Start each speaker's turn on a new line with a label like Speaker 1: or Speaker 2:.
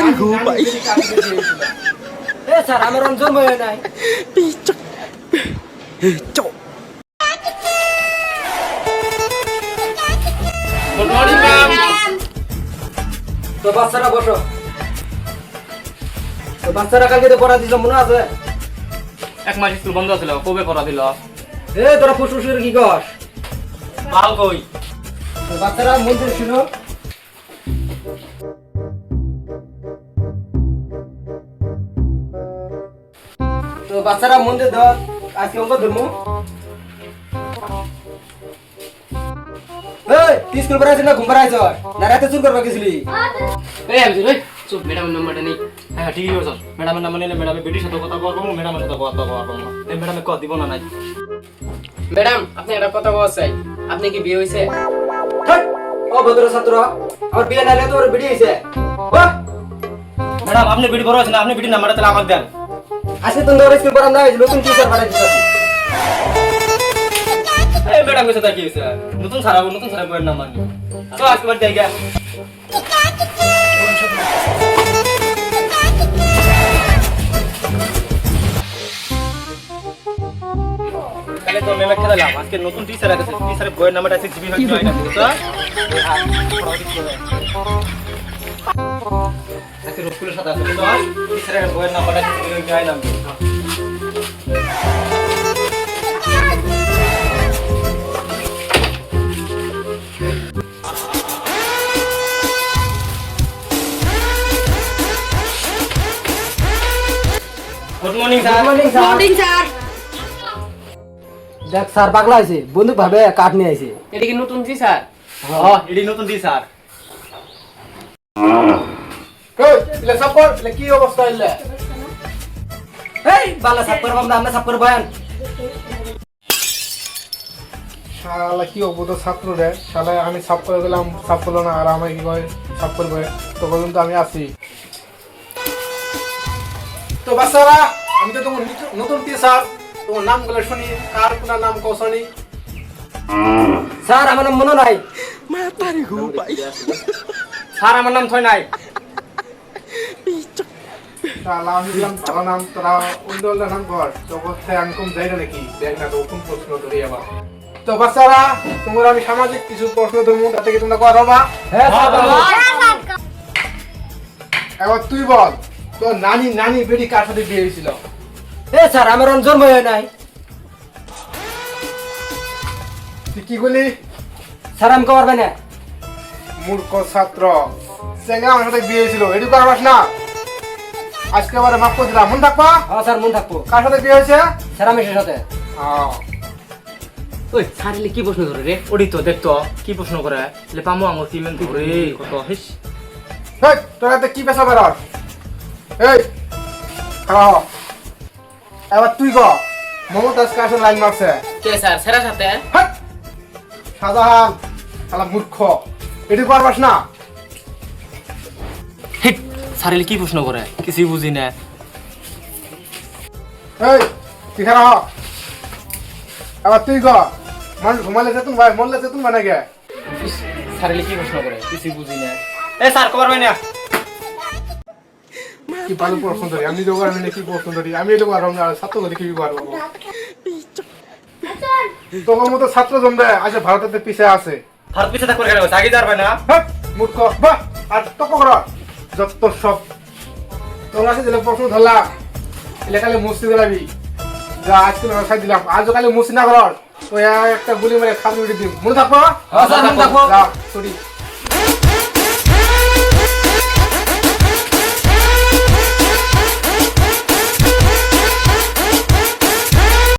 Speaker 1: তাড়াতাড়ি গো ভাই।
Speaker 2: এ স্যার আমার অঞ্চল হয়ে নাই।
Speaker 3: Good morning ma'am.
Speaker 2: তো বাচ্চারা বসো। তো বাচ্চারা কালকে তো পড়া দিছো মনে আছে?
Speaker 3: এক মাস স্কুল বন্ধ ছিল, কবে পড়া দিল?
Speaker 2: এ তোরা ফুসফুসের কি কস?
Speaker 3: মাল কই?
Speaker 2: তো বাচ্চারা মন দিয়ে শুনো। তো বাচ্চারা মন দিয়ে দাও, আজকে অঙ্ক ধর্ম। এই স্কুল পড়াইছ না ঘুম পড়াইছ না রাতে চুর করবা গেছিলি?
Speaker 3: এই আমি রে চুপ, ম্যাডামের নাম্বারটা নেই। হ্যাঁ ঠিকই বলছ, ম্যাডামের নাম্বার নিলে ম্যাডামে বেটির সাথে কথা বলবো, ম্যাডামের সাথে কথা বলবো না। এই ম্যাডামে কত দিব না নাই।
Speaker 4: ম্যাডাম আপনি একটা কথা বলতে চাই, আপনি কি বিয়ে হয়েছে?
Speaker 2: ও ভদ্র ছাত্র, আমার বিয়ে নাইলে তো ওর বিড়ি হইছে। বাহ,
Speaker 3: ম্যাডাম আপনি বেটি বড় আছেন, আপনি বেটির নাম্বারটা তাহলে আমাকে দেন।
Speaker 2: আজকে তো তোর স্কুল পড়ান না, নতুন টিচার পাঠাই দিতেছি।
Speaker 3: এই ম্যাডাম কইছে তা কি হইছে? নতুন ছাড়া বইয়ের নাম্বার নেই। তো আজকে বাড়ি যাই গা। তাহলে তো মেমে খেলালাম, আজকে নতুন টিচার আছে, টিচারের বইয়ের নাম্বারটা আছে জিবি হচ্ছে না বুঝছো? আজকে রুকুলের সাথে আছে তো টিচারের বইয়ের নাম্বারটা জিবি হচ্ছে না। Good morning sir.
Speaker 5: Morning sir.
Speaker 2: দেখ স্যার পাগলা হয়েছে, বন্দুক ভাবে কাঠ নিয়ে আইছে।
Speaker 4: এটা কি নতুন জি স্যার?
Speaker 3: হ্যাঁ এডি নতুন দি স্যার।
Speaker 1: কই ইলে সাপোর্ট ইলে কি অবস্থা ইলে?
Speaker 2: এই বালা সাপ করব আমরা সাপ করব বয়ান।
Speaker 1: শালা কি অবস্থ ছাত্র রে, শালা আমি সাপ করে গেলাম, সাপ করলো না, আর আমাকে কি কয় সাপ করবে? তো পর্যন্ত আমি আছি। তো বাচ্চারা, আমি তো তোমার নতুন টিচার, তোমার নাম গুলো শুনি, কার কোন নাম কৌশনি?
Speaker 2: স্যার আমার নাম মনে নাই।
Speaker 1: তাড়াতাড়ি গো ভাই।
Speaker 3: স্যার আমার নাম থয় নাই।
Speaker 1: শালা আমি দিলাম তোর নাম, তোরা উল্টো উল্টো নাম কর। তো কোথায় আমি কম যাই না নাকি? দেখ না তো কোন প্রশ্ন ধরি আবার। তো বাচ্চারা, তোমরা আমি সামাজিক কিছু প্রশ্ন ধরবো, তাতে কি তোমরা করবা?
Speaker 2: হ্যাঁ স্যার বলো।
Speaker 1: এবার তুই বল, তোর নানি বেটি কার সাথে বিয়ে হয়েছিল?
Speaker 2: এ স্যার আমার অঞ্চল হয়ে নাই।
Speaker 1: তুই কি বলি?
Speaker 2: স্যার আমি কবার না।
Speaker 1: মূর্খ ছাত্র, চেঙ্গা আমার সাথে বিয়ে হয়েছিল, এটু করবাস না? আজকে আবার মাফ করে দিলাম, মন থাকবা?
Speaker 2: হ্যাঁ স্যার মন থাকবো।
Speaker 1: কার সাথে বিয়ে হয়েছে?
Speaker 2: স্যার আমি সাথে।
Speaker 1: হ্যাঁ।
Speaker 3: ওই স্যার এলে কি প্রশ্ন ধরে রে? ওডি তো দেখতো কি প্রশ্ন করে? লে পামো আঙুল সিমেন্ট ধরে কত হিস।
Speaker 1: হেই, তোরা এতে কি পেশা বেরোস? এই খাওয়া হ। এবার তুই ক, মমতাজ কার সাথে লাইন মারছে?
Speaker 4: কে স্যার? সেরা সাথে?
Speaker 1: হেই, সাধারণ শালা মূর্খ, এটু করবাস না?
Speaker 3: হিট স্যার এলে কি প্রশ্ন করে? কিছুই বুঝি না।
Speaker 1: এই তুই খাওয়া হ। এবার তুই ক, মানুষ ঘুমালে যেতুন ভাই, মরলে যেতুন ভাই নাকি?
Speaker 3: স্যার এলে কি প্রশ্ন করে? কিছুই বুঝি না। এ স্যার কবার ভাই না।
Speaker 1: কি ভালো প্রশ্ন ধরি, আমি তো পারবি না কি প্রশ্ন ধরি, আমি এটা পারবো না, ছাত্র ধরি কি পারবো? তোমার মতো ছাত্র জমবে আজ ভারতের পিছিয়ে আছে।
Speaker 3: ভারত পিছে থাকবে কেন? আগে যার ভাই না।
Speaker 1: হেই, মূর্খ, বাহ, আর তক কর যত সব। তোমরা আছে যেটা প্রশ্ন ধরলা, এলে কালে মুসি দিলাবি, যা আজকে ব্যবসায় দিলাম, আজও কালে মুসি না কর, তো একটা গুলি মেরে খাবি উঠে দিন, মনে থাকবো?
Speaker 2: হ্যাঁ স্যার মন থাকবো।
Speaker 1: যা সরি।